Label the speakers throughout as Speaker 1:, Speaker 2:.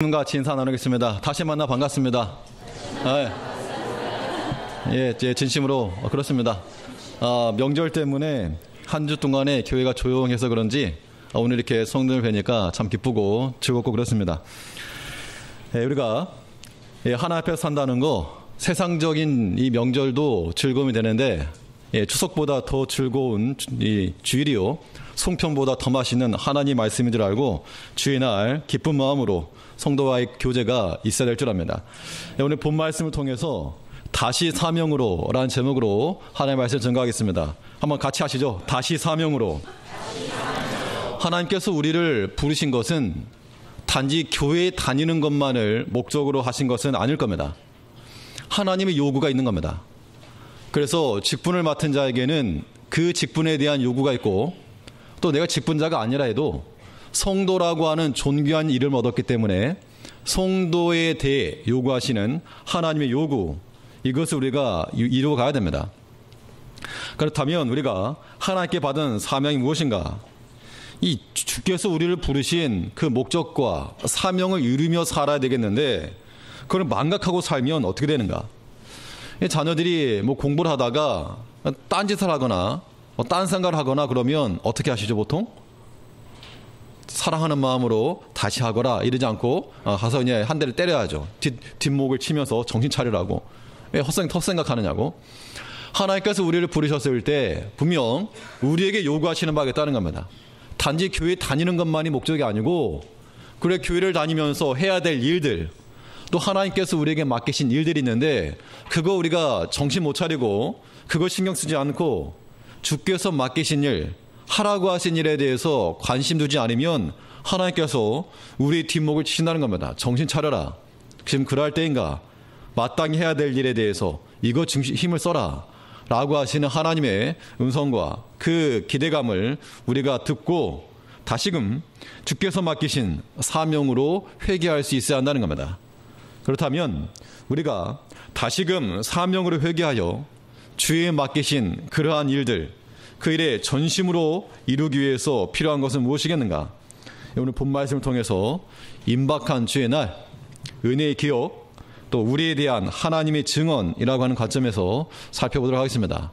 Speaker 1: 같이 인사 나누겠습니다. 다시 만나 반갑습니다. 진심으로 그렇습니다. 명절 때문에 한 주 동안에 교회가 조용해서 그런지 오늘 이렇게 성도를 뵈니까 참 기쁘고 즐겁고 그렇습니다. 우리가 하나 앞에서 산다는 거 세상적인 이 명절도 즐거움이 되는데 추석보다 더 즐거운 이 주일이요, 송편보다 더 맛있는 하나님 말씀인 줄 알고 주일날 기쁜 마음으로 성도와의 교제가 있어야 될 줄 압니다. 오늘 본 말씀을 통해서 다시 사명으로 라는 제목으로 하나님의 말씀을 전가하겠습니다. 한번 같이 하시죠. 다시 사명으로. 하나님께서 우리를 부르신 것은 단지 교회에 다니는 것만을 목적으로 하신 것은 아닐 겁니다. 하나님의 요구가 있는 겁니다. 그래서 직분을 맡은 자에게는 그 직분에 대한 요구가 있고, 또 내가 직분자가 아니라 해도 성도라고 하는 존귀한 이름을 얻었기 때문에 성도에 대해 요구하시는 하나님의 요구, 이것을 우리가 이루어 가야 됩니다. 그렇다면 우리가 하나님께 받은 사명이 무엇인가? 이 주께서 우리를 부르신 그 목적과 사명을 이루며 살아야 되겠는데, 그걸 망각하고 살면 어떻게 되는가? 자녀들이 공부를 하다가 딴짓을 하거나 딴 생각을 하거나 그러면 어떻게 하시죠 보통? 사랑하는 마음으로 다시 하거라 이러지 않고 가서 그냥 한 대를 때려야죠. 뒷목을 치면서 정신 차리라고. 왜 헛생각하느냐고. 하나님께서 우리를 부르셨을 때 분명 우리에게 요구하시는 바가 있다는 겁니다. 단지 교회 다니는 것만이 목적이 아니고, 그래 교회를 다니면서 해야 될 일들, 또 하나님께서 우리에게 맡기신 일들이 있는데 그거 우리가 정신 못 차리고 그거 신경 쓰지 않고 주께서 맡기신 일, 하라고 하신 일에 대해서 관심 두지 않으면 하나님께서 우리 뒷목을 치신다는 겁니다. 정신 차려라. 지금 그럴 때인가? 마땅히 해야 될 일에 대해서 이거 힘을 써라 라고 하시는 하나님의 음성과 그 기대감을 우리가 듣고 다시금 주께서 맡기신 사명으로 회개할 수 있어야 한다는 겁니다. 그렇다면 우리가 다시금 사명으로 회개하여 주에 맡기신 그러한 일들, 그 일에 전심으로 이루기 위해서 필요한 것은 무엇이겠는가? 오늘 본 말씀을 통해서 임박한 주의 날, 은혜의 기억, 또 우리에 대한 하나님의 증언이라고 하는 관점에서 살펴보도록 하겠습니다.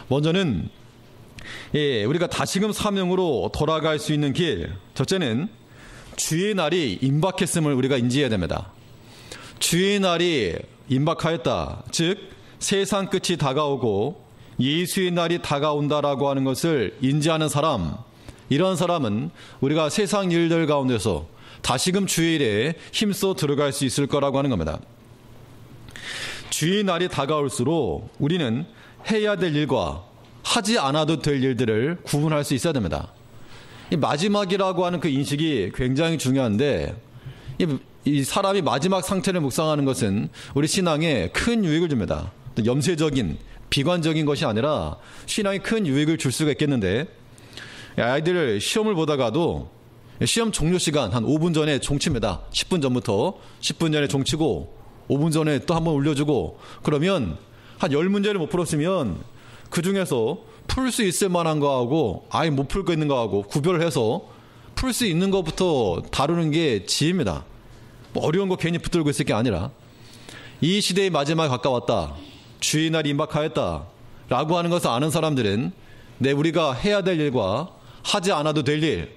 Speaker 1: 먼저는 우리가 다시금 사명으로 돌아갈 수 있는 길, 첫째는 주의 날이 임박했음을 우리가 인지해야 됩니다. 주의 날이 임박하였다, 즉 세상 끝이 다가오고 예수의 날이 다가온다라고 하는 것을 인지하는 사람, 이런 사람은 우리가 세상 일들 가운데서 다시금 주의 일에 힘써 들어갈 수 있을 거라고 하는 겁니다. 주의 날이 다가올수록 우리는 해야 될 일과 하지 않아도 될 일들을 구분할 수 있어야 됩니다. 이 마지막이라고 하는 그 인식이 굉장히 중요한데, 이 사람이 마지막 상태를 묵상하는 것은 우리 신앙에 큰 유익을 줍니다. 염세적인 비관적인 것이 아니라 신앙에 큰 유익을 줄 수가 있겠는데, 아이들 시험을 보다가도 시험 종료 시간 한 5분 전에 종칩니다. 10분 전부터 10분 전에 종치고 5분 전에 또 한번 올려주고, 그러면 한 10문제를 못 풀었으면 그 중에서 풀 수 있을 만한 거하고 아예 못 풀 거 있는 거하고 구별을 해서 풀 수 있는 것부터 다루는 게 지혜입니다. 어려운 거 괜히 붙들고 있을 게 아니라, 이 시대의 마지막에 가까웠다, 주의 날이 임박하였다 라고 하는 것을 아는 사람들은 우리가 해야 될 일과 하지 않아도 될 일,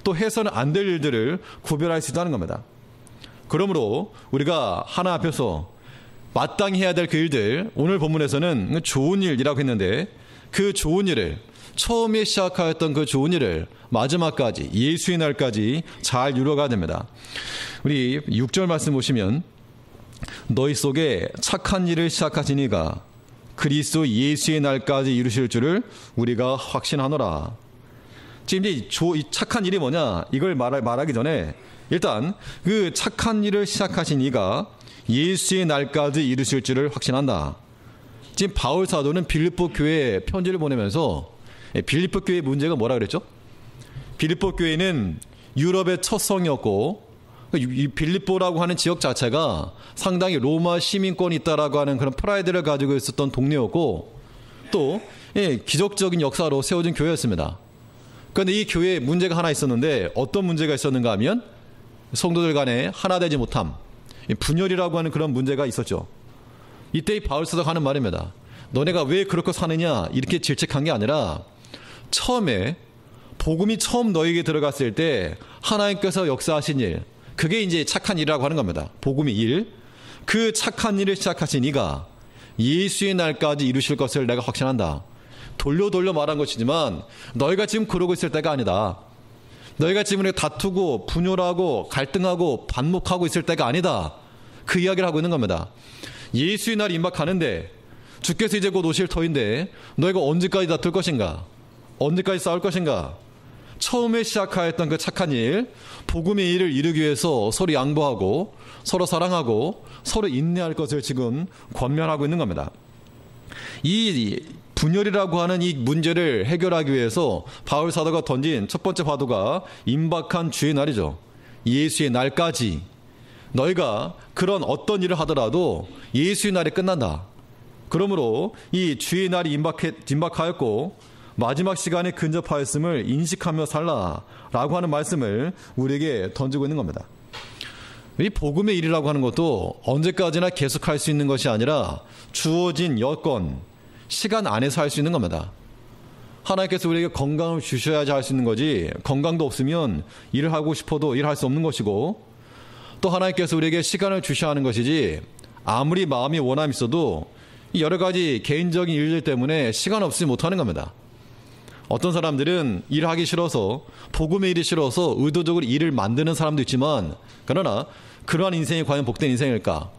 Speaker 1: 또 해서는 안 될 일들을 구별할 수 있다는 겁니다. 그러므로 우리가 하나 앞에서 마땅히 해야 될 그 일들, 오늘 본문에서는 좋은 일이라고 했는데 그 좋은 일을, 처음에 시작하였던 그 좋은 일을 마지막까지, 예수의 날까지 잘 이루어가야 됩니다. 우리 6절 말씀 보시면, 너희 속에 착한 일을 시작하신 이가 그리스도 예수의 날까지 이루실 줄을 우리가 확신하노라. 지금 이 착한 일이 뭐냐, 이걸 말하기 전에 일단 그 착한 일을 시작하신 이가 예수의 날까지 이루실 줄을 확신한다. 지금 바울 사도는 빌립보 교회에 편지를 보내면서, 빌립보 교회의 문제가 뭐라 그랬죠? 빌립보 교회는 유럽의 첫 성이었고, 이 빌립보라고 하는 지역 자체가 상당히 로마 시민권이 있다라고 하는 그런 프라이드를 가지고 있었던 동네였고, 또 기적적인 역사로 세워진 교회였습니다. 그런데 이 교회에 문제가 하나 있었는데, 어떤 문제가 있었는가 하면 성도들 간에 하나 되지 못함, 분열이라고 하는 그런 문제가 있었죠. 이때 이 바울사도가 하는 말입니다. 너네가 왜 그렇게 사느냐 이렇게 질책한 게 아니라 처음에 복음이 처음 너에게 들어갔을 때 하나님께서 역사하신 일, 그게 이제 착한 일이라고 하는 겁니다. 복음의 일, 그 착한 일을 시작하신 이가 예수의 날까지 이루실 것을 내가 확신한다. 돌려 말한 것이지만 너희가 지금 그러고 있을 때가 아니다. 너희가 지금 다투고 분열하고 갈등하고 반목하고 있을 때가 아니다. 그 이야기를 하고 있는 겁니다. 예수의 날이 임박하는데 주께서 이제 곧 오실 터인데 너희가 언제까지 다툴 것인가? 언제까지 싸울 것인가? 처음에 시작하였던 그 착한 일, 복음의 일을 이루기 위해서 서로 양보하고 서로 사랑하고 서로 인내할 것을 지금 권면하고 있는 겁니다. 이 분열이라고 하는 이 문제를 해결하기 위해서 바울 사도가 던진 첫 번째 화두가 임박한 주의 날이죠. 예수의 날까지 너희가 그런 어떤 일을 하더라도 예수의 날이 끝난다. 그러므로 이 주의 날이 임박하였고 마지막 시간에 근접하였음을 인식하며 살라라고 하는 말씀을 우리에게 던지고 있는 겁니다. 이 복음의 일이라고 하는 것도 언제까지나 계속할 수 있는 것이 아니라 주어진 여건, 시간 안에서 할 수 있는 겁니다. 하나님께서 우리에게 건강을 주셔야지 할 수 있는 거지, 건강도 없으면 일을 하고 싶어도 일할 수 없는 것이고, 또 하나님께서 우리에게 시간을 주셔야 하는 것이지 아무리 마음이 원함이 있어도 여러 가지 개인적인 일들 때문에 시간 없이 못하는 겁니다. 어떤 사람들은 일하기 싫어서, 복음의 일이 싫어서 의도적으로 일을 만드는 사람도 있지만, 그러나 그러한 인생이 과연 복된 인생일까?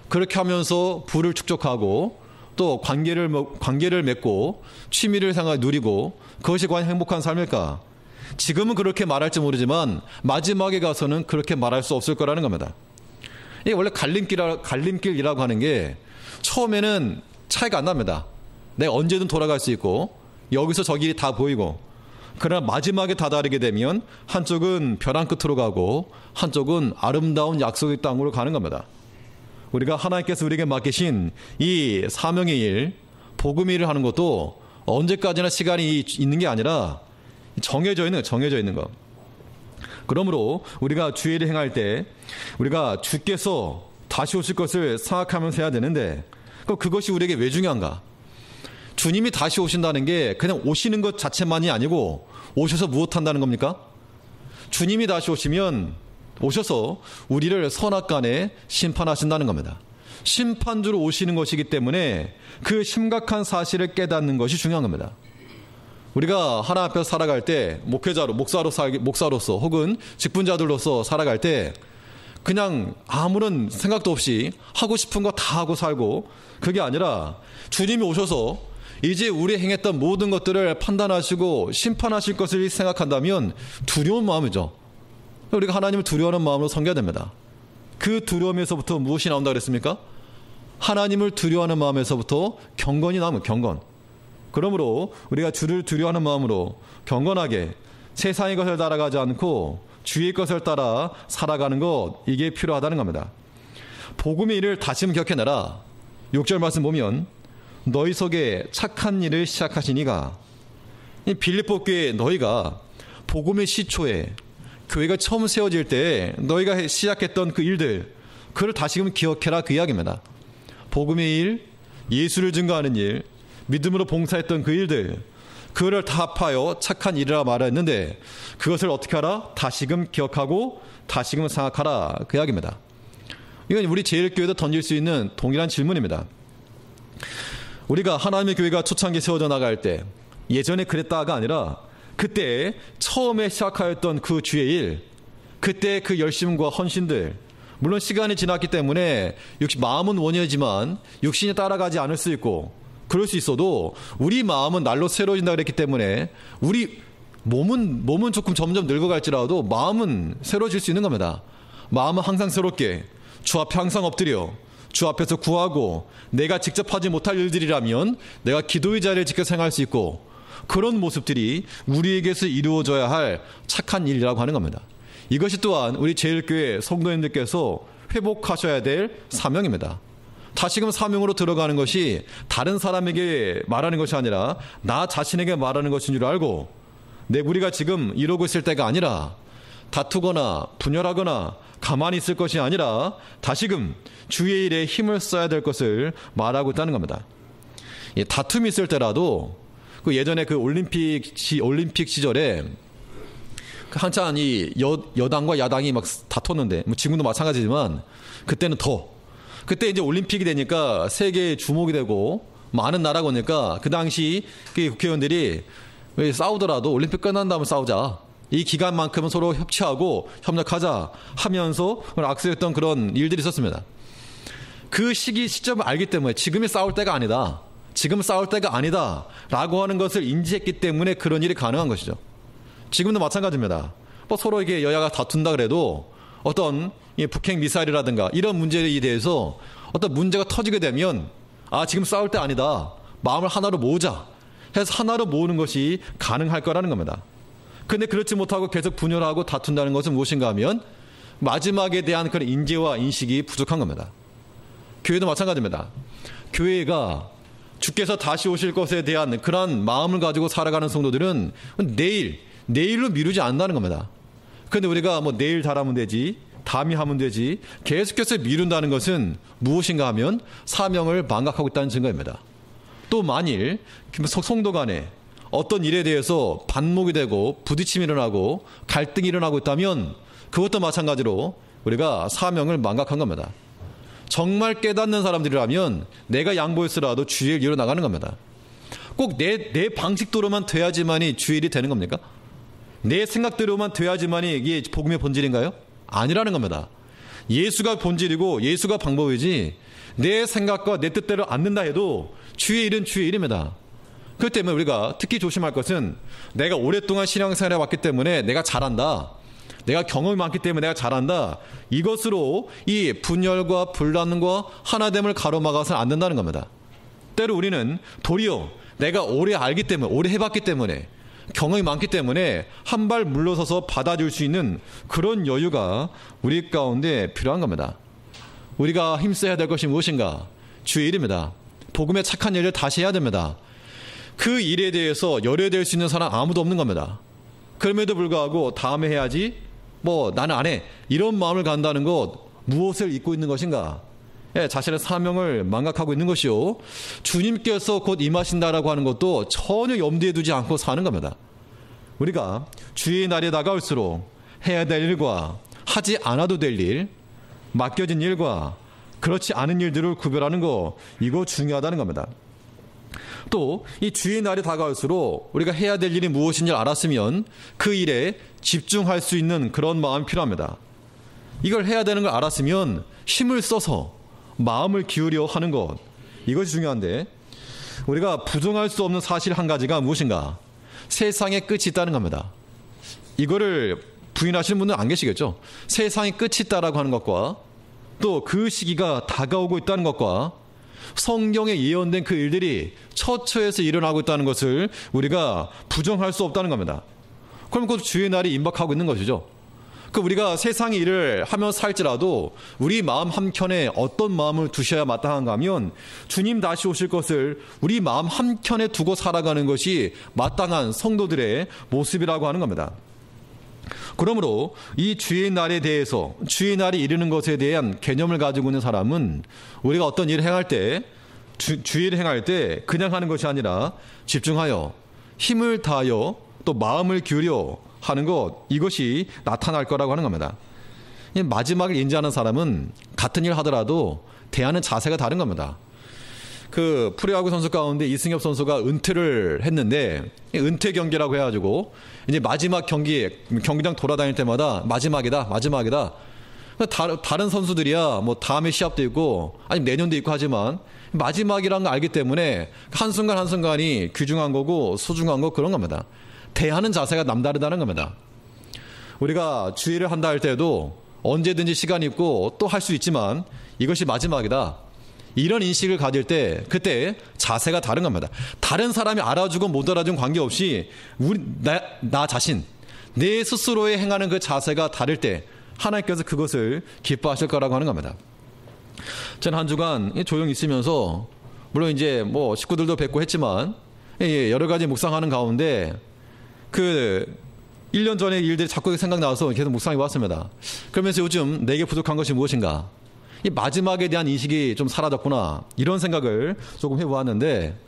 Speaker 1: 그렇게 하면서 부를 축적하고 또 관계를 맺고 취미를 생각 누리고 그것이 과연 행복한 삶일까? 지금은 그렇게 말할지 모르지만 마지막에 가서는 그렇게 말할 수 없을 거라는 겁니다. 이게 원래 갈림길이라고 하는 게 처음에는 차이가 안 납니다. 내가 언제든 돌아갈 수 있고 여기서 저 길이 다 보이고, 그러나 마지막에 다다르게 되면 한쪽은 벼랑 끝으로 가고 한쪽은 아름다운 약속의 땅으로 가는 겁니다. 우리가 하나님께서 우리에게 맡기신 이 사명의 일, 복음의 일을 하는 것도 언제까지나 시간이 있는 게 아니라 정해져 있는 것. 그러므로 우리가 주의 일을 행할 때 우리가 주께서 다시 오실 것을 생각하면서 해야 되는데, 그것이 우리에게 왜 중요한가? 주님이 다시 오신다는 게 그냥 오시는 것 자체만이 아니고 오셔서 무엇한다는 겁니까? 주님이 다시 오셔서 우리를 선악간에 심판하신다는 겁니다. 심판주로 오시는 것이기 때문에 그 심각한 사실을 깨닫는 것이 중요한 겁니다. 우리가 하나님 앞에서 살아갈 때 목사로서 혹은 직분자들로서 살아갈 때 그냥 아무런 생각도 없이 하고 싶은 거 다 하고 살고, 그게 아니라 주님이 오셔서 이제 우리 행했던 모든 것들을 판단하시고 심판하실 것을 생각한다면 두려운 마음이죠. 우리가 하나님을 두려워하는 마음으로 섬겨야 됩니다. 그 두려움에서부터 무엇이 나온다 그랬습니까? 하나님을 두려워하는 마음에서부터 경건이 나오면 경건. 그러므로 우리가 주를 두려워하는 마음으로 경건하게 세상의 것을 따라가지 않고 주의 것을 따라 살아가는 것, 이게 필요하다는 겁니다. 복음의 일을 다시금 기억해내라. 6절 말씀 보면 너희 속에 착한 일을 시작하신 이가, 빌립보 교회 너희가 복음의 시초에 교회가 처음 세워질 때 너희가 시작했던 그 일들, 그걸 다시금 기억해라, 그 이야기입니다. 복음의 일, 예수를 증거하는 일, 믿음으로 봉사했던 그 일들, 그거를 다 합하여 착한 일이라 말했는데 그것을 어떻게 하라? 다시금 기억하고 다시금 생각하라, 그 이야기입니다. 이건 우리 제일교회도 던질 수 있는 동일한 질문입니다. 우리가 하나님의 교회가 초창기에 세워져 나갈 때 예전에 그랬다가 아니라 그때 처음에 시작하였던 그 주의 일, 그때 그 열심과 헌신들, 물론 시간이 지났기 때문에 마음은 원이지만 육신이 따라가지 않을 수 있고 그럴 수 있어도 우리 마음은 날로 새로워진다 그랬기 때문에 우리 몸은 조금 점점 늙어갈지라도 마음은 새로워질 수 있는 겁니다. 마음은 항상 새롭게 주 앞에 항상 엎드려 주 앞에서 구하고, 내가 직접 하지 못할 일들이라면 내가 기도의 자리를 지켜 생활할 수 있고, 그런 모습들이 우리에게서 이루어져야 할 착한 일이라고 하는 겁니다. 이것이 또한 우리 제일교회 성도님들께서 회복하셔야 될 사명입니다. 다시금 사명으로 들어가는 것이 다른 사람에게 말하는 것이 아니라 나 자신에게 말하는 것인 줄 알고, 우리가 지금 이러고 있을 때가 아니라 다투거나 분열하거나 가만히 있을 것이 아니라 다시금 주의 일에 힘을 써야 될 것을 말하고 있다는 겁니다. 다툼이 있을 때라도 그 예전에 그 올림픽 시절에 한참 이 여당과 야당이 막 다퉜는데 뭐 지금도 마찬가지지만 그때는 그때 이제 올림픽이 되니까 세계에 주목이 되고 많은 나라가 오니까 그 당시 그 국회의원들이 싸우더라도 올림픽 끝난 다음에 싸우자. 이 기간만큼은 서로 협치하고 협력하자 하면서 악수했던 그런 일들이 있었습니다. 그 시점을 알기 때문에 지금이 싸울 때가 아니다. 지금 싸울 때가 아니다. 라고 하는 것을 인지했기 때문에 그런 일이 가능한 것이죠. 지금도 마찬가지입니다. 뭐 서로 이게 여야가 다툰다 그래도 어떤 북핵 미사일이라든가 이런 문제에 대해서 어떤 문제가 터지게 되면 지금 싸울 때 아니다. 마음을 하나로 모으자. 해서 하나로 모으는 것이 가능할 거라는 겁니다. 근데 그렇지 못하고 계속 분열하고 다툰다는 것은 무엇인가 하면 마지막에 대한 그런 인지와 인식이 부족한 겁니다. 교회도 마찬가지입니다. 교회가 주께서 다시 오실 것에 대한 그러한 마음을 가지고 살아가는 성도들은 내일로 미루지 않는다는 겁니다. 그런데 우리가 뭐 내일 잘하면 되지, 다음에 하면 되지, 계속해서 미룬다는 것은 무엇인가 하면 사명을 망각하고 있다는 증거입니다. 또 만일 성도 간에 어떤 일에 대해서 반목이 되고 부딪힘이 일어나고 갈등이 일어나고 있다면 그것도 마찬가지로 우리가 사명을 망각한 겁니다. 정말 깨닫는 사람들이라면 내가 양보했으라도 주의 일 이뤄나가는 겁니다. 꼭 내 방식대로만 돼야지만이 주의 일이 되는 겁니까? 내 생각대로만 돼야지만이 이게 복음의 본질인가요? 아니라는 겁니다. 예수가 본질이고 예수가 방법이지 내 생각과 내 뜻대로 않는다 해도 주의 일은 주의 일입니다. 그렇기 때문에 우리가 특히 조심할 것은 내가 오랫동안 신앙생활을 해왔기 때문에 내가 잘한다. 내가 경험이 많기 때문에 내가 잘한다. 이것으로 이 분열과 분란과 하나됨을 가로막아서는 안 된다는 겁니다. 때로 우리는 도리어 내가 오래 알기 때문에 오래 해봤기 때문에 경험이 많기 때문에 한 발 물러서서 받아줄 수 있는 그런 여유가 우리 가운데 필요한 겁니다. 우리가 힘써야 될 것이 무엇인가? 주의 일입니다. 복음의 착한 일을 다시 해야 됩니다. 그 일에 대해서 열애될 수 있는 사람 아무도 없는 겁니다. 그럼에도 불구하고 다음에 해야지, 뭐 나는 안 해, 이런 마음을 갖는다는 것, 무엇을 잊고 있는 것인가? 자신의 사명을 망각하고 있는 것이요, 주님께서 곧 임하신다라고 하는 것도 전혀 염두에 두지 않고 사는 겁니다. 우리가 주의 날이 다가올수록 해야 될 일과 하지 않아도 될 일, 맡겨진 일과 그렇지 않은 일들을 구별하는 거, 이거 중요하다는 겁니다. 또 이 주의 날이 다가올수록 우리가 해야 될 일이 무엇인지 알았으면 그 일에 집중할 수 있는 그런 마음이 필요합니다. 이걸 해야 되는 걸 알았으면 힘을 써서 마음을 기울여 하는 것, 이것이 중요한데 우리가 부정할 수 없는 사실 한 가지가 무엇인가? 세상에 끝이 있다는 겁니다. 이거를 부인하시는 분은 안 계시겠죠? 세상에 끝이 있다라고 하는 것과 또 그 시기가 다가오고 있다는 것과 성경에 예언된 그 일들이 처처에서 일어나고 있다는 것을 우리가 부정할 수 없다는 겁니다. 그럼 그 주의 날이 임박하고 있는 것이죠. 그 우리가 세상의 일을 하며 살지라도 우리 마음 한켠에 어떤 마음을 두셔야 마땅한가 하면 주님 다시 오실 것을 우리 마음 한켠에 두고 살아가는 것이 마땅한 성도들의 모습이라고 하는 겁니다. 그러므로 이 주의 날에 대해서, 주의 날이 이르는 것에 대한 개념을 가지고 있는 사람은 우리가 어떤 일을 행할 때, 주의를 행할 때 그냥 하는 것이 아니라 집중하여 힘을 다하여 또 마음을 기울여 하는 것, 이것이 나타날 거라고 하는 겁니다. 마지막을 인지하는 사람은 같은 일 하더라도 대하는 자세가 다른 겁니다. 그 프로야구 선수 가운데 이승엽 선수가 은퇴를 했는데, 은퇴 경기라고 해가지고 이제 마지막 경기장 돌아다닐 때마다 마지막이다. 다른 선수들이야 뭐 다음에 시합도 있고 아니면 내년도 있고 하지만 마지막이라는 걸 알기 때문에 한순간 한순간이 귀중한 거고 소중한 거, 그런 겁니다. 대하는 자세가 남다르다는 겁니다. 우리가 주의를 한다 할 때도 언제든지 시간이 있고 또 할 수 있지만 이것이 마지막이다, 이런 인식을 가질 때 그때 자세가 다른 겁니다. 다른 사람이 알아주고 못 알아주고 관계없이 나 자신, 내 스스로에 행하는 그 자세가 다를 때 하나님께서 그것을 기뻐하실 거라고 하는 겁니다. 저는 한 주간 조용히 있으면서 물론 이제 뭐 식구들도 뵙고 했지만 여러 가지 묵상하는 가운데 1년 전의 일들이 자꾸 생각나서 계속 묵상해 왔습니다. 그러면서 요즘 내게 부족한 것이 무엇인가? 이 마지막에 대한 인식이 좀 사라졌구나. 이런 생각을 조금 해보았는데,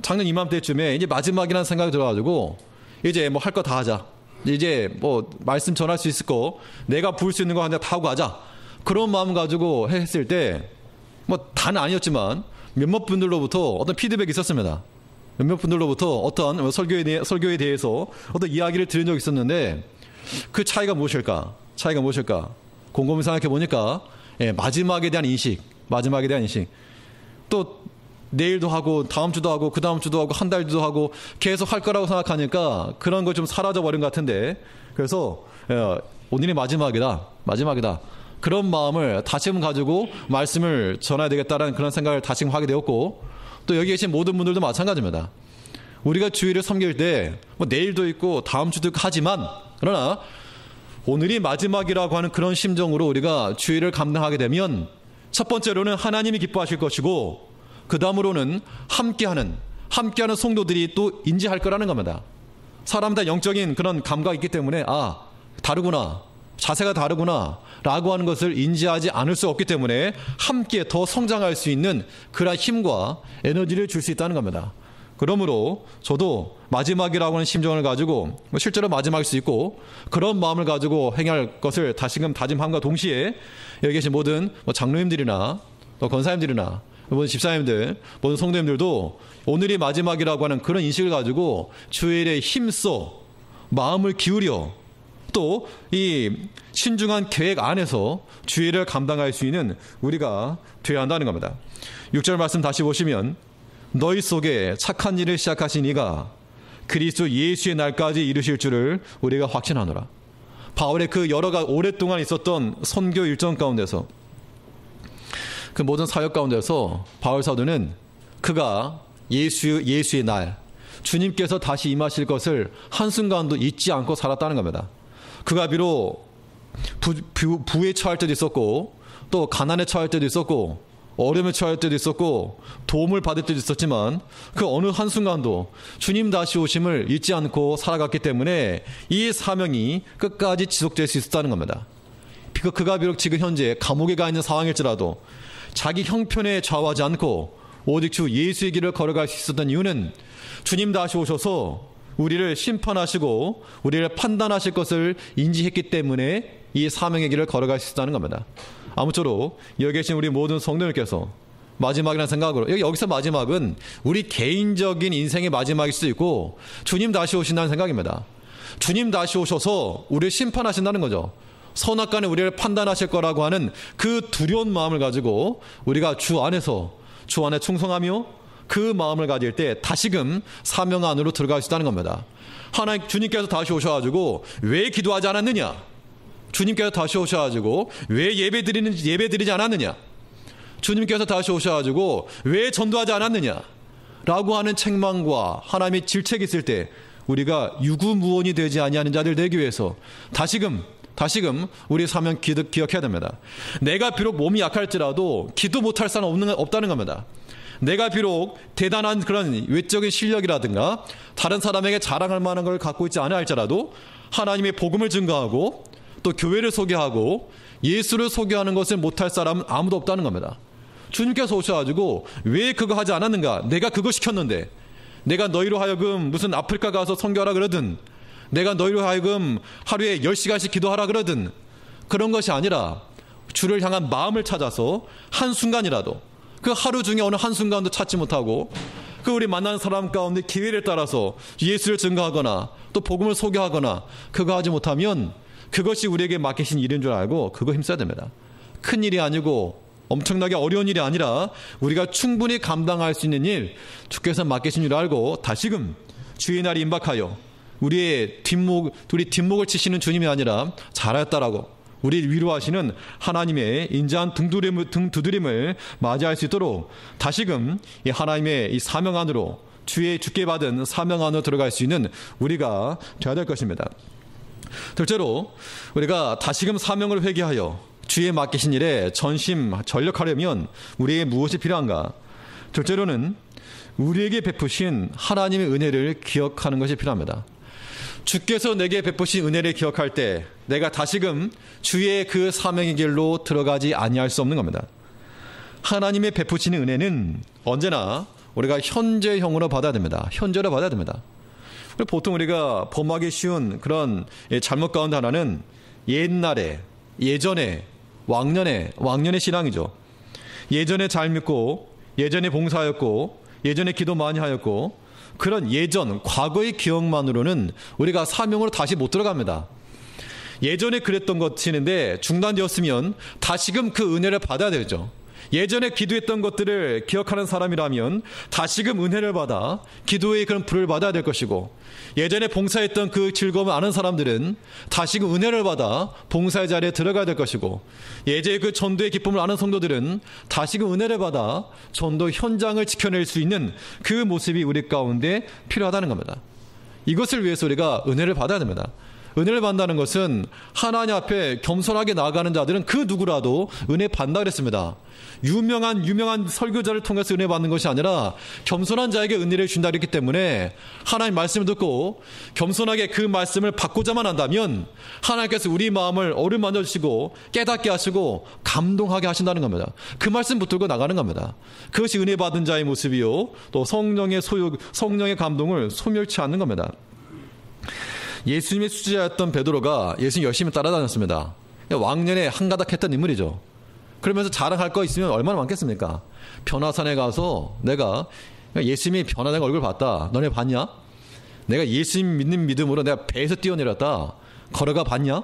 Speaker 1: 작년 이맘때쯤에 이제 마지막이라는 생각이 들어가지고, 이제 뭐 할 거 다 하자. 이제 뭐 말씀 전할 수 있을 거, 내가 부을 수 있는 거 하나 다 하고 가자. 그런 마음 가지고 했을 때, 뭐 다는 아니었지만 몇몇 분들로부터 어떤 피드백이 있었습니다. 몇몇 분들로부터 어떤 설교에 대해서 어떤 이야기를 들은 적이 있었는데, 그 차이가 무엇일까? 곰곰이 생각해 보니까 마지막에 대한 인식, 또 내일도 하고 다음 주도 하고 그 다음 주도 하고 한 달도 하고 계속 할 거라고 생각하니까 그런 거 좀 사라져 버린 것 같은데, 그래서 오늘이 마지막이다. 그런 마음을 다시금 가지고 말씀을 전해야 되겠다라는 그런 생각을 다시금 하게 되었고, 또 여기 계신 모든 분들도 마찬가지입니다. 우리가 주일을 섬길 때 뭐 내일도 있고 다음 주도 있고 하지만, 그러나 오늘이 마지막이라고 하는 그런 심정으로 우리가 주일을 감당하게 되면 첫 번째로는 하나님이 기뻐하실 것이고, 그 다음으로는 함께하는 성도들이 또 인지할 거라는 겁니다. 사람마다 영적인 그런 감각이 있기 때문에 다르구나, 자세가 다르구나 라고 하는 것을 인지하지 않을 수 없기 때문에 함께 더 성장할 수 있는 그런 힘과 에너지를 줄 수 있다는 겁니다. 그러므로 저도 마지막이라고 하는 심정을 가지고, 실제로 마지막일 수 있고 그런 마음을 가지고 행할 것을 다시금 다짐함과 동시에 여기 계신 모든 장로님들이나 또 권사님들이나 모든 집사님들, 모든 성도님들도 오늘이 마지막이라고 하는 그런 인식을 가지고 주일에 힘써 마음을 기울여 또 이 신중한 계획 안에서 주일을 감당할 수 있는 우리가 되어야 한다는 겁니다. 6절 말씀 다시 보시면, 너희 속에 착한 일을 시작하신 이가 그리스도 예수의 날까지 이루실 줄을 우리가 확신하노라. 바울의 그 오랫동안 있었던 선교 일정 가운데서, 그 모든 사역 가운데서 바울 사도는 그가 예수의 날, 주님께서 다시 임하실 것을 한순간도 잊지 않고 살았다는 겁니다. 그가 비록 부에 처할 때도 있었고, 또 가난에 처할 때도 있었고, 어려움에 처할 때도 있었고, 도움을 받을 때도 있었지만 그 어느 한순간도 주님 다시 오심을 잊지 않고 살아갔기 때문에 이 사명이 끝까지 지속될 수 있었다는 겁니다. 그가 비록 지금 현재 감옥에 가 있는 상황일지라도 자기 형편에 좌우하지 않고 오직 주 예수의 길을 걸어갈 수 있었던 이유는 주님 다시 오셔서 우리를 심판하시고 우리를 판단하실 것을 인지했기 때문에 이 사명의 길을 걸어갈 수 있다는 겁니다. 아무쪼록 여기 계신 우리 모든 성도님께서 마지막이라는 생각으로, 여기서 마지막은 우리 개인적인 인생의 마지막일 수도 있고 주님 다시 오신다는 생각입니다. 주님 다시 오셔서 우리를 심판하신다는 거죠. 선악간에 우리를 판단하실 거라고 하는 그 두려운 마음을 가지고 우리가 주 안에 충성하며 그 마음을 가질 때 다시금 사명 안으로 들어갈 수 있다는 겁니다. 주님께서 다시 오셔가지고 왜 기도하지 않았느냐? 주님께서 다시 오셔가지고 왜 예배드리지 않았느냐? 주님께서 다시 오셔가지고 왜 전도하지 않았느냐? 라고 하는 책망과 하나님의 질책이 있을 때 우리가 유구무원이 되지 아니하는 자들 되기 위해서 다시금 우리 사명 기억해야 됩니다. 내가 비록 몸이 약할지라도 기도 못할 사람 없다는 겁니다. 내가 비록 대단한 그런 외적인 실력이라든가 다른 사람에게 자랑할 만한 걸 갖고 있지 않아 할지라도 하나님의 복음을 증거하고 또 교회를 소개하고 예수를 소개하는 것을 못할 사람은 아무도 없다는 겁니다. 주님께서 오셔가지고 왜 그거 하지 않았는가? 내가 그거 시켰는데, 내가 너희로 하여금 무슨 아프리카 가서 선교하라 그러든, 내가 너희로 하여금 하루에 10시간씩 기도하라 그러든, 그런 것이 아니라 주를 향한 마음을 찾아서 한순간이라도, 그 하루 중에 어느 한순간도 찾지 못하고 그 우리 만나는 사람 가운데 기회를 따라서 예수를 증거하거나 또 복음을 소개하거나 그거 하지 못하면 그것이 우리에게 맡기신 일인 줄 알고 그거 힘써야 됩니다. 큰 일이 아니고 엄청나게 어려운 일이 아니라 우리가 충분히 감당할 수 있는 일, 주께서 맡기신 줄 알고 다시금 주의 날이 임박하여 우리 뒷목을 치시는 주님이 아니라 잘하였다라고 우리 위로하시는 하나님의 인자한 등 두드림을 맞이할 수 있도록 다시금 이 하나님의 이 사명 안으로, 주께 받은 사명 안으로 들어갈 수 있는 우리가 되어야 될 것입니다. 둘째로, 우리가 다시금 사명을 회개하여 주의 맡기신 일에 전력하려면 우리에게 무엇이 필요한가? 둘째로는 우리에게 베푸신 하나님의 은혜를 기억하는 것이 필요합니다. 주께서 내게 베푸신 은혜를 기억할 때 내가 다시금 주의 그 사명의 길로 들어가지 아니할 수 없는 겁니다. 하나님의 베푸시는 은혜는 언제나 우리가 현재형으로 받아야 됩니다. 현재로 받아야 됩니다. 보통 우리가 범하기 쉬운 그런 잘못 가운데 하나는 옛날에, 예전에, 왕년의 신앙이죠. 예전에 잘 믿고, 예전에 봉사하였고, 예전에 기도 많이 하였고, 그런 예전, 과거의 기억만으로는 우리가 사명으로 다시 못 들어갑니다. 예전에 그랬던 것이는데 중단되었으면 다시금 그 은혜를 받아야 되죠. 예전에 기도했던 것들을 기억하는 사람이라면 다시금 은혜를 받아 기도의 그런 불을 받아야 될 것이고, 예전에 봉사했던 그 즐거움을 아는 사람들은 다시금 은혜를 받아 봉사의 자리에 들어가야 될 것이고, 예전에 그 전도의 기쁨을 아는 성도들은 다시금 은혜를 받아 전도 현장을 지켜낼 수 있는 그 모습이 우리 가운데 필요하다는 겁니다. 이것을 위해서 우리가 은혜를 받아야 됩니다. 은혜를 받는다는 것은 하나님 앞에 겸손하게 나아가는 자들은 그 누구라도 은혜 받는다 그랬습니다. 유명한 설교자를 통해서 은혜 받는 것이 아니라 겸손한 자에게 은혜를 준다 그랬기 때문에 하나님 말씀을 듣고 겸손하게 그 말씀을 받고자만 한다면 하나님께서 우리 마음을 어루만져 주시고 깨닫게 하시고 감동하게 하신다는 겁니다. 그 말씀 붙들고 나가는 겁니다. 그것이 은혜 받은 자의 모습이요, 또 성령의 감동을 소멸치 않는 겁니다. 예수님의 수제자였던 베드로가 예수님 열심히 따라다녔습니다. 왕년에 한가닥 했던 인물이죠. 그러면서 자랑할 거 있으면 얼마나 많겠습니까? 변화산에 가서 내가 예수님이 변화된 얼굴 봤다. 너네 봤냐? 내가 예수님 믿는 믿음으로 내가 배에서 뛰어내렸다. 걸어가 봤냐?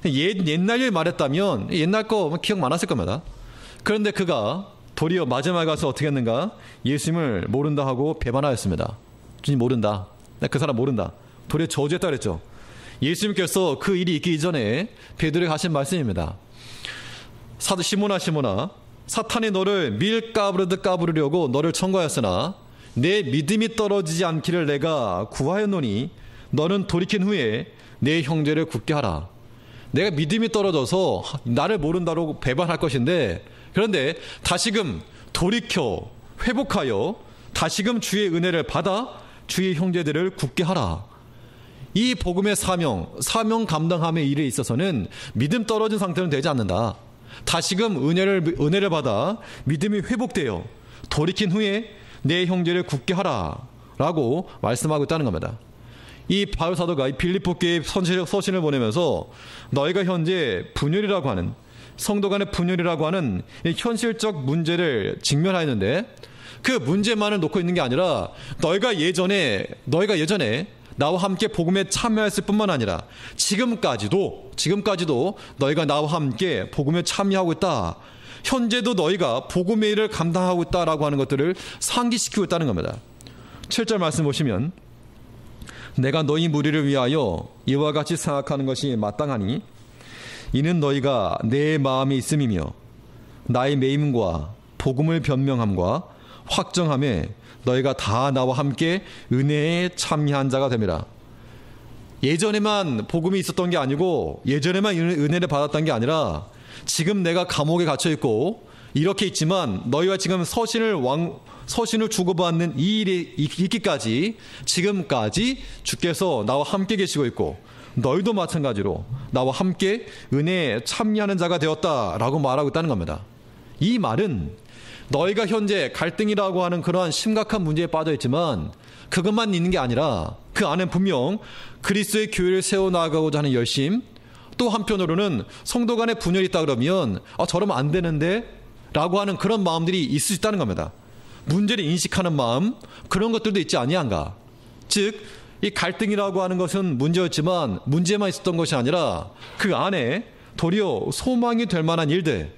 Speaker 1: 옛날 일 말했다면 옛날 거 기억 많았을 겁니다. 그런데 그가 도리어 마지막에 가서 어떻게 했는가? 예수님을 모른다 하고 배반하였습니다. 주님 모른다. 그 사람 모른다. 도리어 저주했다 그랬죠. 예수님께서 그 일이 있기 이전에 베드로에게 하신 말씀입니다. 시몬아 사탄이 너를 밀 까부르듯 까부르려고 너를 청구하였으나 내 믿음이 떨어지지 않기를 내가 구하였노니 너는 돌이킨 후에 내 형제를 굳게 하라. 내가 믿음이 떨어져서 나를 모른다고 배반할 것인데, 그런데 다시금 돌이켜 회복하여 다시금 주의 은혜를 받아 주의 형제들을 굳게 하라. 이 복음의 사명 감당함의 일에 있어서는 믿음 떨어진 상태는 되지 않는다. 다시금 은혜를 받아 믿음이 회복되어 돌이킨 후에 내 형제를 굳게 하라 라고 말씀하고 있다는 겁니다. 이 바울 사도가 빌립보 교회에 서신을 보내면서 너희가 현재 분열이라고 하는, 성도 간의 분열이라고 하는 현실적 문제를 직면하였는데, 그 문제만을 놓고 있는 게 아니라 너희가 예전에 나와 함께 복음에 참여했을 뿐만 아니라 지금까지도 너희가 나와 함께 복음에 참여하고 있다. 현재도 너희가 복음의 일을 감당하고 있다라고 하는 것들을 상기시키고 있다는 겁니다. 7절 말씀 보시면, 내가 너희 무리를 위하여 이와 같이 생각하는 것이 마땅하니 이는 너희가 내 마음에 있음이며 나의 매임과 복음을 변명함과 확정함에 너희가 다 나와 함께 은혜에 참여한 자가 됨이라. 예전에만 복음이 있었던 게 아니고 예전에만 은혜를 받았던 게 아니라 지금 내가 감옥에 갇혀 있고 이렇게 있지만 너희와 지금 서신을 주고받는 이 일이 있기까지 지금까지 주께서 나와 함께 계시고 있고 너희도 마찬가지로 나와 함께 은혜에 참여하는 자가 되었다라고 말하고 있다는 겁니다. 이 말은 너희가 현재 갈등이라고 하는 그러한 심각한 문제에 빠져 있지만 그것만 있는 게 아니라 그 안에 분명 그리스도의 교회를 세워나가고자 하는 열심, 또 한편으로는 성도 간의 분열이 있다 그러면 저러면 안 되는데 라고 하는 그런 마음들이 있을 수 있다는 겁니다. 문제를 인식하는 마음, 그런 것들도 있지 아니한가. 즉 이 갈등이라고 하는 것은 문제였지만 문제만 있었던 것이 아니라 그 안에 도리어 소망이 될 만한 일들,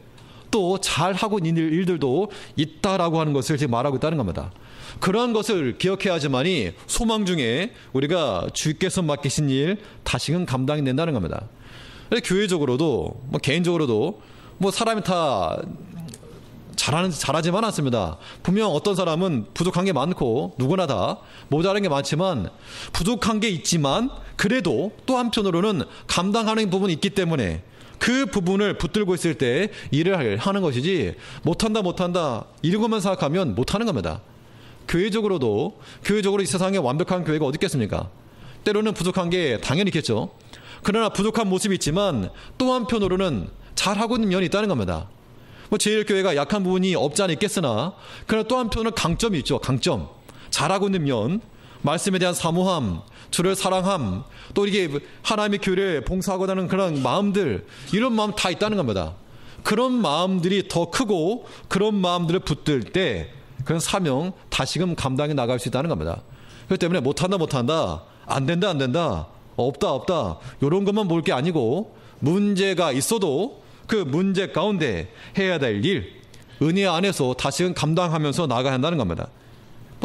Speaker 1: 또 잘하고 있는 일들도 있다라고 하는 것을 지금 말하고 있다는 겁니다. 그러한 것을 기억해야지만이 소망 중에 우리가 주께서 맡기신 일 다시금 감당이 된다는 겁니다. 교회적으로도 개인적으로도 사람이 다 잘하지만 않습니다. 분명 어떤 사람은 부족한 게 많고 누구나 다 모자란 게 많지만 부족한 게 있지만 그래도 또 한편으로는 감당하는 부분이 있기 때문에 그 부분을 붙들고 있을 때 일을 하는 것이지 못한다 이런 것만 생각하면 못하는 겁니다. 교회적으로 이 세상에 완벽한 교회가 어디 있겠습니까? 때로는 부족한 게 당연히 있겠죠. 그러나 부족한 모습이 있지만 또 한편으로는 잘하고 있는 면이 있다는 겁니다. 제1교회가 약한 부분이 없지 않아 있겠으나 그러나 또 한편으로는 강점이 있죠. 강점. 잘하고 있는 면, 말씀에 대한 사모함, 주를 사랑함, 또 이게 하나님의 교회를 봉사하고자 하는 그런 마음들, 이런 마음 다 있다는 겁니다. 그런 마음들이 더 크고 그런 마음들을 붙들 때 그런 사명 다시금 감당해 나갈 수 있다는 겁니다. 그렇기 때문에 못한다, 안 된다, 없다 이런 것만 볼 게 아니고 문제가 있어도 그 문제 가운데 해야 될 일, 은혜 안에서 다시금 감당하면서 나가야 한다는 겁니다.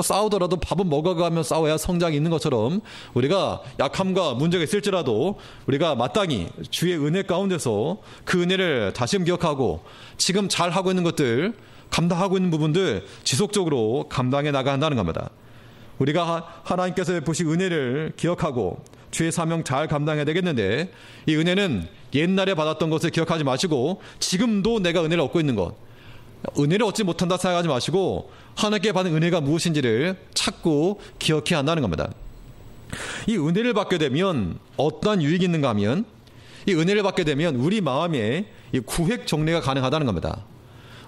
Speaker 1: 싸우더라도 밥은 먹어가며 싸워야 성장이 있는 것처럼 우리가 약함과 문제가 있을지라도 우리가 마땅히 주의 은혜 가운데서 그 은혜를 다시금 기억하고 지금 잘하고 있는 것들, 감당하고 있는 부분들 지속적으로 감당해 나가야 한다는 겁니다. 우리가 하나님께서 보신 은혜를 기억하고 주의 사명 잘 감당해야 되겠는데, 이 은혜는 옛날에 받았던 것을 기억하지 마시고 지금도 내가 은혜를 얻고 있는 것, 은혜를 얻지 못한다 생각하지 마시고 하나님께 받은 은혜가 무엇인지를 찾고 기억해야 한다는 겁니다. 이 은혜를 받게 되면 어떠한 유익이 있는가 하면, 이 은혜를 받게 되면 우리 마음에 이 구획 정리가 가능하다는 겁니다.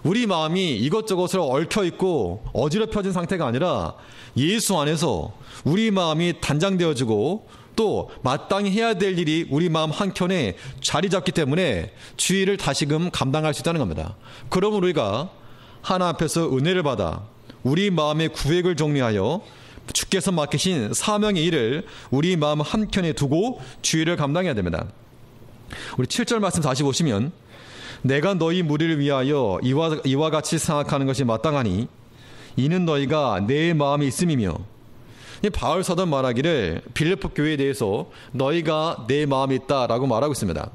Speaker 1: 우리 마음이 이것저것으로 얽혀있고 어지럽혀진 상태가 아니라 예수 안에서 우리 마음이 단장되어지고 또 마땅히 해야 될 일이 우리 마음 한켠에 자리 잡기 때문에 주의를 다시금 감당할 수 있다는 겁니다. 그러므로 우리가 하나님 앞에서 은혜를 받아 우리 마음의 구획을 정리하여 주께서 맡기신 사명의 일을 우리 마음 한켠에 두고 주의를 감당해야 됩니다. 우리 7절 말씀 다시 보시면, 내가 너희 무리를 위하여 이와 같이 생각하는 것이 마땅하니 이는 너희가 내 마음이 있음이며, 바울 사도는 말하기를 빌립보 교회에 대해서 너희가 내 마음이 있다라고 말하고 있습니다.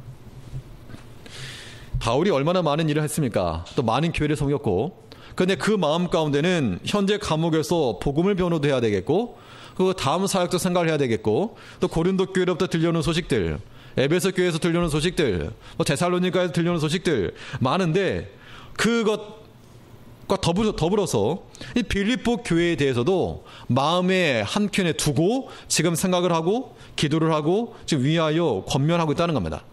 Speaker 1: 바울이 얼마나 많은 일을 했습니까? 또 많은 교회를 섬겼고, 그런데 그 마음 가운데는 현재 감옥에서 복음을 변호도 해야 되겠고, 그 다음 사역도 생각을 해야 되겠고, 또 고린도 교회로부터 들려오는 소식들, 에베소 교회에서 들려오는 소식들, 데살로니가에서 들려오는 소식들 많은데, 그것과 더불어서 이 빌립보 교회에 대해서도 마음의 한켠에 두고 지금 생각을 하고 기도를 하고 지금 위하여 권면하고 있다는 겁니다.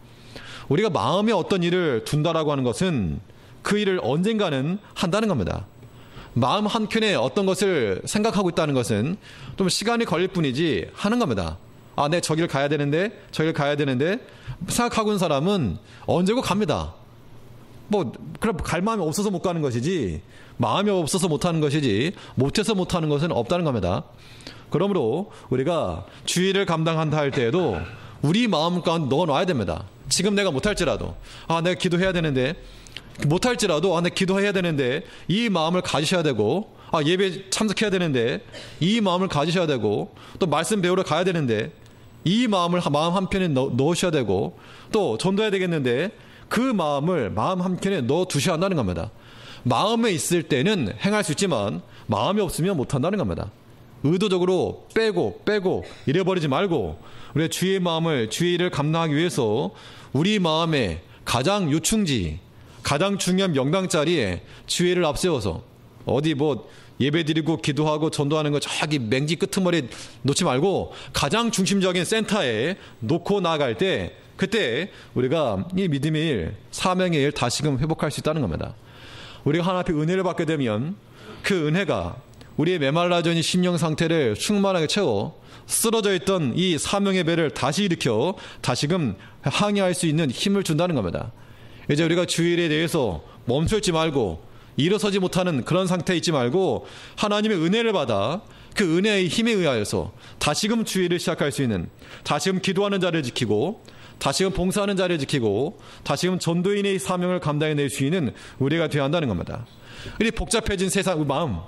Speaker 1: 우리가 마음에 어떤 일을 둔다라고 하는 것은 그 일을 언젠가는 한다는 겁니다. 마음 한켠에 어떤 것을 생각하고 있다는 것은 좀 시간이 걸릴 뿐이지 하는 겁니다. 아, 내 저길 가야 되는데 생각하고 있는 사람은 언제고 갑니다. 그럼 갈 마음이 없어서 못 가는 것이지, 마음이 없어서 못 하는 것이지, 못해서 못 하는 것은 없다는 겁니다. 그러므로 우리가 주의를 감당한다 할 때에도 우리 마음 가운데 넣어놔야 됩니다. 지금 내가 못할지라도, 내가 기도해야 되는데, 못할지라도, 내가 기도해야 되는데, 이 마음을 가지셔야 되고, 예배 참석해야 되는데, 이 마음을 가지셔야 되고, 또 말씀 배우러 가야 되는데, 이 마음을 마음 한편에 넣으셔야 되고, 또 전도해야 되겠는데, 그 마음을 마음 한켠에 넣어두셔야 한다는 겁니다. 마음에 있을 때는 행할 수 있지만 마음이 없으면 못한다는 겁니다. 의도적으로 빼고 잃어버리지 말고 우리의 주의 마음을, 주의를 감당하기 위해서 우리 마음의 가장 요충지, 가장 중요한 명당자리에 주의를 앞세워서 어디 예배드리고 기도하고 전도하는 거 저기 맹지 끄트머리에 놓지 말고 가장 중심적인 센터에 놓고 나아갈 때, 그때 우리가 이 믿음의 일, 사명의 일 다시금 회복할 수 있다는 겁니다. 우리가 하나님 앞에 은혜를 받게 되면 그 은혜가 우리의 메말라져있는 심령 상태를 충만하게 채워 쓰러져 있던 이 사명의 배를 다시 일으켜 다시금 항해할 수 있는 힘을 준다는 겁니다. 이제 우리가 주일에 대해서 멈춰있지 말고 일어서지 못하는 그런 상태에 있지 말고 하나님의 은혜를 받아 그 은혜의 힘에 의하여서 다시금 주일을 시작할 수 있는, 다시금 기도하는 자를 지키고, 다시금 봉사하는 자를 지키고, 다시금 전도인의 사명을 감당해낼 수 있는 우리가 되어야 한다는 겁니다. 우리 복잡해진 세상 마음,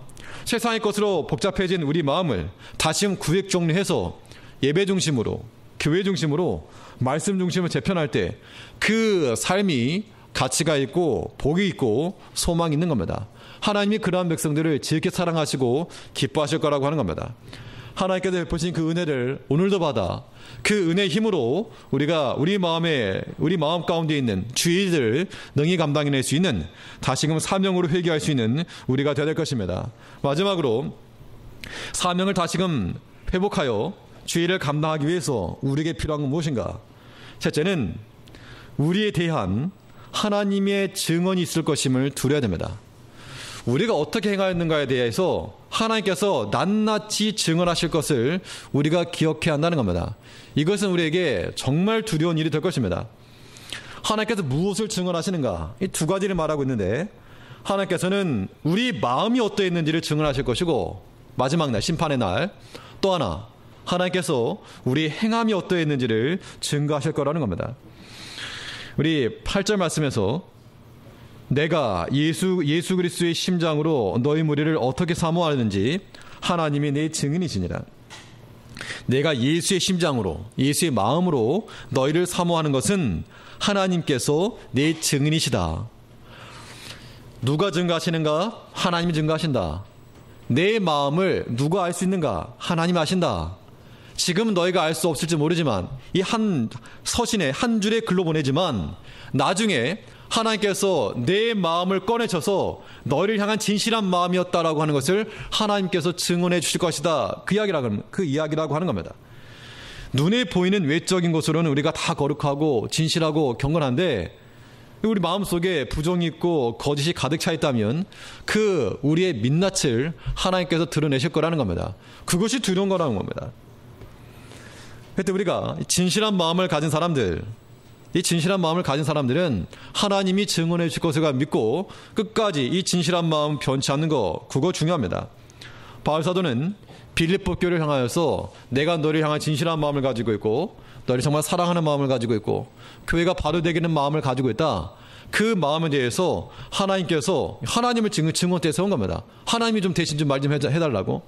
Speaker 1: 세상의 것으로 복잡해진 우리 마음을 다시금 구획 정리해서 예배 중심으로, 교회 중심으로, 말씀 중심으로 재편할 때 그 삶이 가치가 있고 복이 있고 소망이 있는 겁니다. 하나님이 그러한 백성들을 지극히 사랑하시고 기뻐하실 거라고 하는 겁니다. 하나님께서 베푸신 그 은혜를 오늘도 받아 그 은혜의 힘으로 우리가 우리 마음 가운데 있는 주의들을 능히 감당해낼 수 있는, 다시금 사명으로 회개할 수 있는 우리가 되어야 될 것입니다. 마지막으로 사명을 다시금 회복하여 주의를 감당하기 위해서 우리에게 필요한 건 무엇인가? 첫째는 우리에 대한 하나님의 증언이 있을 것임을 두려야 됩니다. 우리가 어떻게 행하였는가에 대해서 하나님께서 낱낱이 증언하실 것을 우리가 기억해야 한다는 겁니다. 이것은 우리에게 정말 두려운 일이 될 것입니다. 하나님께서 무엇을 증언하시는가? 이 두 가지를 말하고 있는데, 하나님께서는 우리 마음이 어떠했는지를 증언하실 것이고, 마지막 날, 심판의 날, 또 하나 하나님께서 우리 행함이 어떠했는지를 증거하실 거라는 겁니다. 우리 8절 말씀에서 내가 예수 그리스도의 심장으로 너희 무리를 어떻게 사모하는지 하나님이 내 증인이시니라. 내가 예수의 심장으로, 예수의 마음으로 너희를 사모하는 것은 하나님께서 내 증인이시다. 누가 증거하시는가? 하나님이 증거하신다. 내 마음을 누가 알 수 있는가? 하나님이 아신다. 지금 너희가 알 수 없을지 모르지만 이 한 서신에 한 줄의 글로 보내지만 나중에 하나님께서 내 마음을 꺼내셔서 너희를 향한 진실한 마음이었다라고 하는 것을 하나님께서 증언해 주실 것이다. 그 이야기라고 하는 겁니다. 눈에 보이는 외적인 것으로는 우리가 다 거룩하고 진실하고 경건한데, 우리 마음속에 부정이 있고 거짓이 가득 차 있다면 그 우리의 민낯을 하나님께서 드러내실 거라는 겁니다. 그것이 두려운 거라는 겁니다. 그때 우리가 진실한 마음을 가진 사람들, 이 진실한 마음을 가진 사람들은 하나님이 증언해 주실 것을 믿고 끝까지 이 진실한 마음 변치 않는 거, 그거 중요합니다. 바울 사도는 빌립보 교회를 향하여서 내가 너를 향한 진실한 마음을 가지고 있고 너를 정말 사랑하는 마음을 가지고 있고 교회가 바로 되기는 마음을 가지고 있다. 그 마음에 대해서 하나님께서 하나님을 증언대 세운 겁니다. 하나님이 좀 대신 좀 말 좀 해달라고.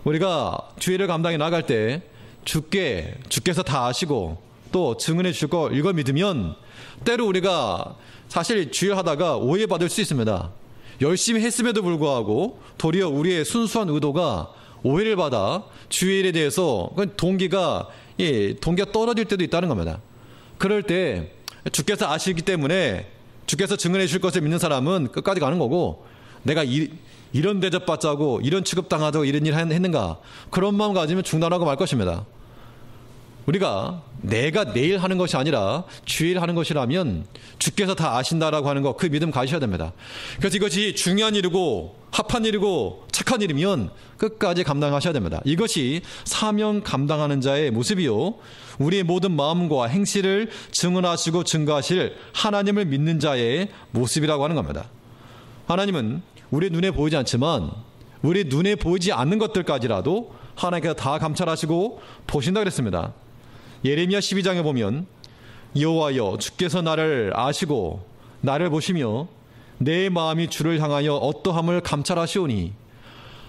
Speaker 1: 우리가 주의를 감당해 나갈 때 주께서 다 아시고 또 증언해 주실 거 이걸 믿으면 때로 우리가 사실 주의하다가 오해받을 수 있습니다. 열심히 했음에도 불구하고 도리어 우리의 순수한 의도가 오해를 받아 주의 일에 대해서 동기가 떨어질 때도 있다는 겁니다. 그럴 때 주께서 아시기 때문에 주께서 증언해 주실 것을 믿는 사람은 끝까지 가는 거고, 내가 이런 대접받자고 이런 취급당하자고 이런 일 했는가, 그런 마음 가지면 중단하고 말 것입니다. 우리가 내가 내일 하는 것이 아니라 주일 하는 것이라면 주께서 다 아신다라고 하는 거, 그 믿음 가지셔야 됩니다. 그래서 이것이 중요한 일이고 합한 일이고 착한 일이면 끝까지 감당하셔야 됩니다. 이것이 사명 감당하는 자의 모습이요, 우리의 모든 마음과 행실을 증언하시고 증거하실 하나님을 믿는 자의 모습이라고 하는 겁니다. 하나님은 우리 눈에 보이지 않지만 우리 눈에 보이지 않는 것들까지라도 하나님께서 다 감찰하시고 보신다 그랬습니다. 예레미야 12장에 보면 여호와여 주께서 나를 아시고 나를 보시며 내 마음이 주를 향하여 어떠함을 감찰하시오니,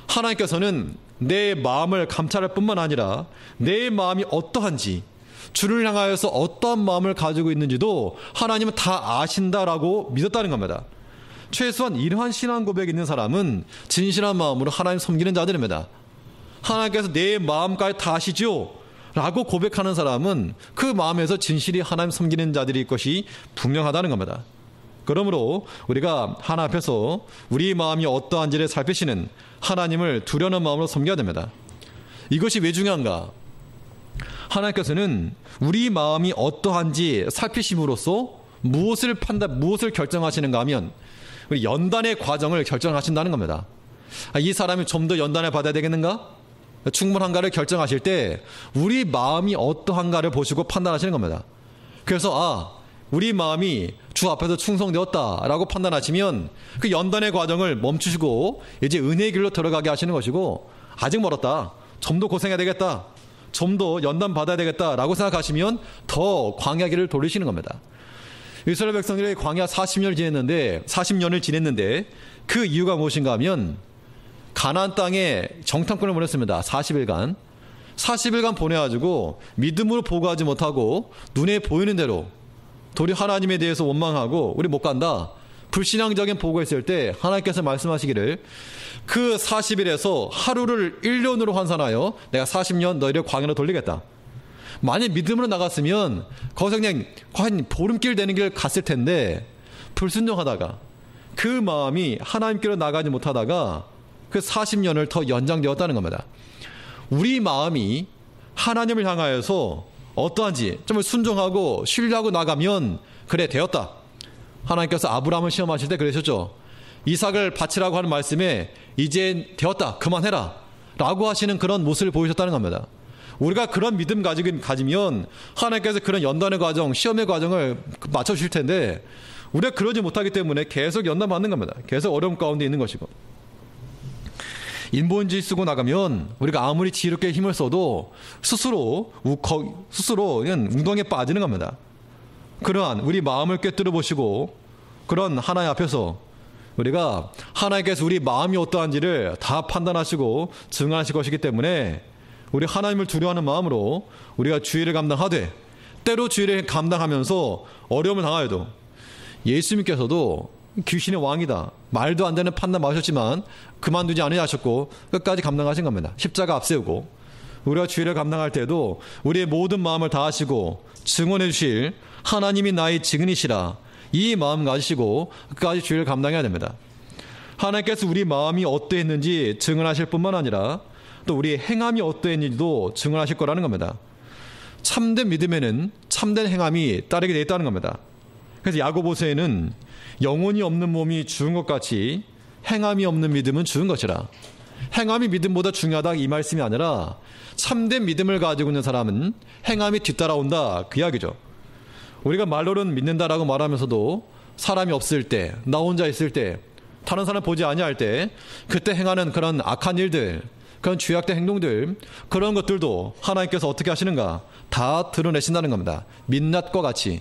Speaker 1: 하나님께서는 내 마음을 감찰할 뿐만 아니라 내 마음이 어떠한지, 주를 향하여서 어떠한 마음을 가지고 있는지도 하나님은 다 아신다라고 믿었다는 겁니다. 최소한 이러한 신앙 고백이 있는 사람은 진실한 마음으로 하나님 섬기는 자들입니다. 하나님께서 내 마음까지 다 아시죠? 라고 고백하는 사람은 그 마음에서 진실이 하나님 섬기는 자들일 것이 분명하다는 겁니다. 그러므로 우리가 하나님 앞에서 우리 마음이 어떠한지를 살피시는 하나님을 두려는 마음으로 섬겨야 됩니다. 이것이 왜 중요한가? 하나님께서는 우리 마음이 어떠한지 살피심으로써 무엇을 결정하시는가 하면 우리 연단의 과정을 결정하신다는 겁니다. 이 사람이 좀 더 연단을 받아야 되겠는가? 충분한가를 결정하실 때 우리 마음이 어떠한가를 보시고 판단하시는 겁니다. 그래서 우리 마음이 주 앞에서 충성되었다라고 판단하시면 그 연단의 과정을 멈추시고 이제 은혜의 길로 들어가게 하시는 것이고, 아직 멀었다, 좀 더 고생해야 되겠다, 좀 더 연단 받아야 되겠다라고 생각하시면 더 광야 길을 돌리시는 겁니다. 이스라엘 백성들이 광야 40년을 지냈는데 그 이유가 무엇인가 하면 가나안 땅에 정탐꾼을 보냈습니다. 40일간 보내가지고 믿음으로 보고하지 못하고 눈에 보이는 대로 도리어 하나님에 대해서 원망하고 우리 못 간다, 불신앙적인 보고했을 때 하나님께서 말씀하시기를 그 40일에서 하루를 1년으로 환산하여 내가 40년 너희를 광야로 돌리겠다. 만약 믿음으로 나갔으면 거기서 그냥 한 보름길 되는 길 갔을 텐데 불순종하다가 그 마음이 하나님께로 나가지 못하다가 그 40년을 더 연장되었다는 겁니다. 우리 마음이 하나님을 향하여서 어떠한지 좀 순종하고 신뢰하고 나가면 그래 되었다. 하나님께서 아브라함을 시험하실 때 그러셨죠. 이삭을 바치라고 하는 말씀에 이제 되었다. 그만해라. 라고 하시는 그런 모습을 보이셨다는 겁니다. 우리가 그런 믿음 가지면 하나님께서 그런 연단의 과정, 시험의 과정을 맞춰주실 텐데 우리가 그러지 못하기 때문에 계속 연단 받는 겁니다. 계속 어려움 가운데 있는 것이고. 인본주의 쓰고 나가면 우리가 아무리 지혜롭게 힘을 써도 스스로 그냥 웅덩이에 빠지는 겁니다. 그러한 우리 마음을 꿰뚫어 보시고 그런 하나님 앞에서 우리가 하나님께서 우리 마음이 어떠한지를 다 판단하시고 증언하실 것이기 때문에 우리 하나님을 두려워하는 마음으로 우리가 주의를 감당하되 때로 주의를 감당하면서 어려움을 당하여도 예수님께서도 귀신의 왕이다. 말도 안 되는 판단 마셨지만 그만두지 아니하셨고 끝까지 감당하신 겁니다. 십자가 앞세우고 우리가 주의를 감당할 때도 우리의 모든 마음을 다하시고 증언해 주실 하나님이 나의 증인이시라 이 마음 가지시고 끝까지 주의를 감당해야 됩니다. 하나님께서 우리 마음이 어떠했는지 증언하실 뿐만 아니라 또 우리의 행함이 어떠했는지도 증언하실 거라는 겁니다. 참된 믿음에는 참된 행함이 따르게 되어 있다는 겁니다. 그래서 야고보서에는 영혼이 없는 몸이 죽은 것 같이 행함이 없는 믿음은 죽은 것이라. 행함이 믿음보다 중요하다 이 말씀이 아니라 참된 믿음을 가지고 있는 사람은 행함이 뒤따라온다 그 이야기죠. 우리가 말로는 믿는다라고 말하면서도 사람이 없을 때, 나 혼자 있을 때, 다른 사람 보지 아니할 때 그때 행하는 그런 악한 일들, 그런 죄악된 행동들, 그런 것들도 하나님께서 어떻게 하시는가 다 드러내신다는 겁니다. 민낯과 같이.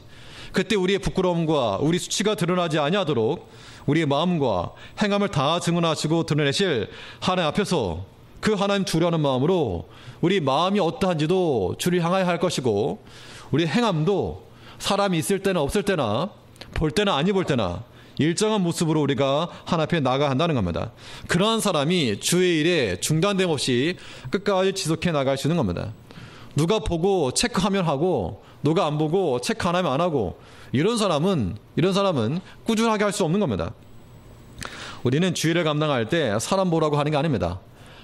Speaker 1: 그때 우리의 부끄러움과 우리 수치가 드러나지 아니하도록 우리의 마음과 행함을 다 증언하시고 드러내실 하나님 앞에서 그 하나님 두려워하는 마음으로 우리 마음이 어떠한지도 주를 향하여 할 것이고 우리 행함도 사람이 있을 때나 없을 때나 볼 때나 아니 볼 때나 일정한 모습으로 우리가 하나님 앞에 나가야 한다는 겁니다. 그러한 사람이 주의 일에 중단됨 없이 끝까지 지속해 나갈 수 있는 겁니다. 누가 보고 체크하면 하고 누가 안 보고 체크 안 하면 안 하고 이런 사람은 꾸준하게 할 수 없는 겁니다. 우리는 주의를 감당할 때 사람 보라고 하는 게 아닙니다.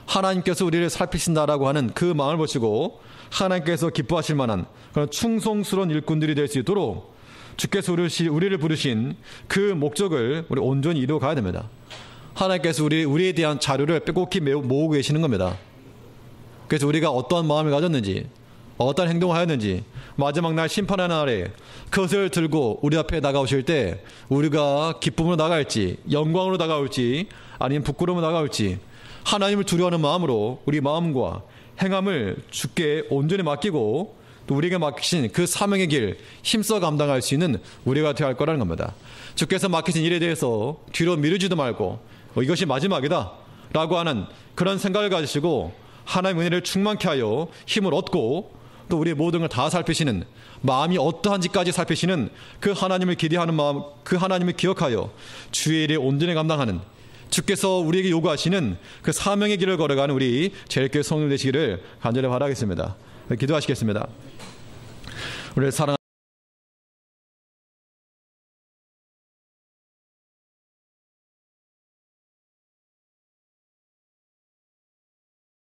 Speaker 1: 하나님께서 우리를 살피신다라고 하는 그 마음을 보시고 하나님께서 기뻐하실 만한 그런 충성스러운 일꾼들이 될 수 있도록 주께서 우리를 부르신 그 목적을 우리 온전히 이루어 가야 됩니다. 하나님께서 우리에 대한 자료를 빼곡히 모으고 계시는 겁니다. 그래서 우리가 어떠한 마음을 가졌는지 어떤 행동을 하였는지 마지막 날 심판의 날에 그것을 들고 우리 앞에 나가오실 때 우리가 기쁨으로 나갈지 영광으로 나가올지 아니면 부끄러움으로 나가올지 하나님을 두려워하는 마음으로 우리 마음과 행함을 주께 온전히 맡기고 또 우리에게 맡기신 그 사명의 길 힘써 감당할 수 있는 우리가 되어야 할 거라는 겁니다. 주께서 맡기신 일에 대해서 뒤로 미루지도 말고 이것이 마지막이다 라고 하는 그런 생각을 가지시고 하나님의 은혜를 충만케 하여 힘을 얻고 또 우리의 모든 걸 다 살피시는 마음이 어떠한지까지 살피시는 그 하나님을 기대하는 마음, 그 하나님을 기억하여 주의 일에 온전히 감당하는 주께서 우리에게 요구하시는 그 사명의 길을 걸어가는 우리 제일교회 성도들 되시기를 간절히 바라겠습니다. 기도하시겠습니다. 우리를 사랑하는